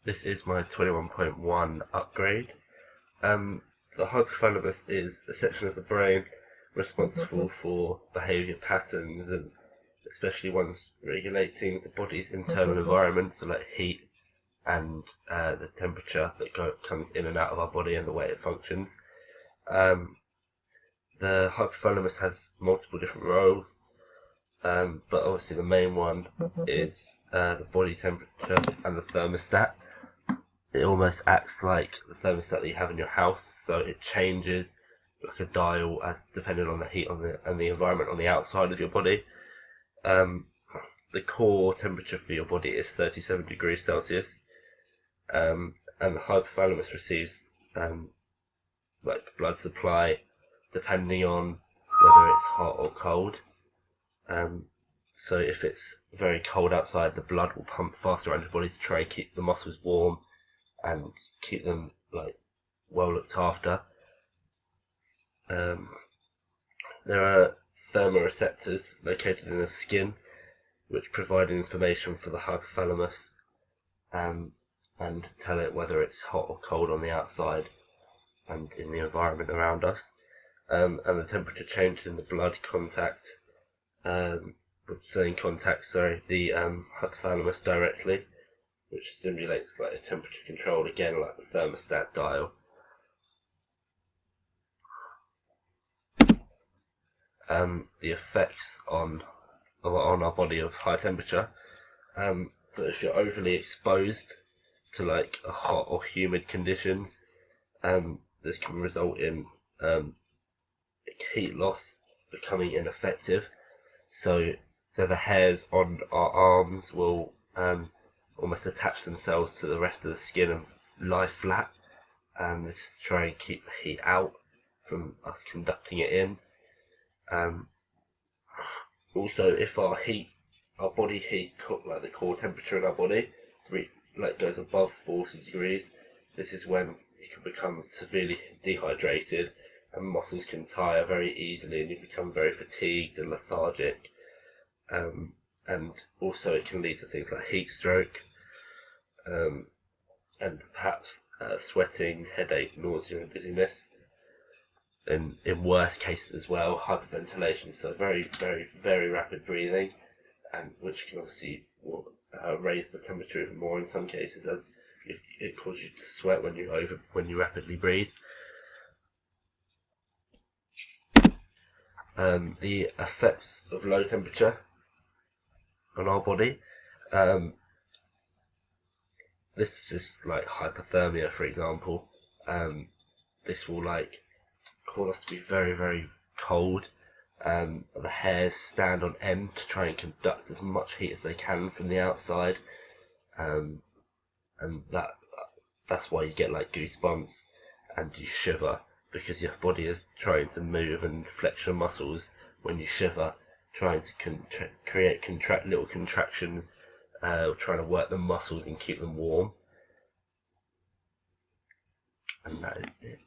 This is my 21.1 upgrade. The hypothalamus is a section of the brain responsible for behaviour patterns and especially ones regulating the body's internal environment, so like heat and the temperature that comes in and out of our body and the way it functions. The hypothalamus has multiple different roles, but obviously the main one is the body temperature and the thermostat. It almost acts like the thermostat that you have in your house, so it changes like a dial as depending on the heat and the environment on the outside of your body. The core temperature for your body is 37 degrees Celsius, and the hypothalamus receives like blood supply depending on whether it's hot or cold. So if it's very cold outside, the blood will pump faster around your body to try and keep the muscles warm and keep them like well looked after. There are thermoreceptors located in the skin which provide information for the hypothalamus and tell it whether it's hot or cold on the outside and in the environment around us. And the temperature change in the blood contact, which then contacts the hypothalamus directly, which simulates like a temperature control again, like the thermostat dial. The effects on our body of high temperature. So if you're overly exposed to like hot or humid conditions, this can result in heat loss becoming ineffective. So the hairs on our arms will almost attach themselves to the rest of the skin and lie flat. This is to try and keep the heat out from us conducting it in. Also, if our body heat, like the core temperature in our body, goes above 40 degrees, this is when you can become severely dehydrated and muscles can tire very easily and you become very fatigued and lethargic. And also it can lead to things like heat stroke, and perhaps sweating, headache, nausea and dizziness. And in worse cases as well, hyperventilation, so very, very, very rapid breathing, and which can obviously raise the temperature even more in some cases, as it causes you to sweat when you rapidly breathe. The effects of low temperature on our body. This is like hypothermia, for example. This will like cause us to be very, very cold. The hairs stand on end to try and conduct as much heat as they can from the outside, and that's why you get like goosebumps and you shiver, because your body is trying to move and flex your muscles when you shiver, trying to create little contractions, trying to work the muscles and keep them warm. And that is it.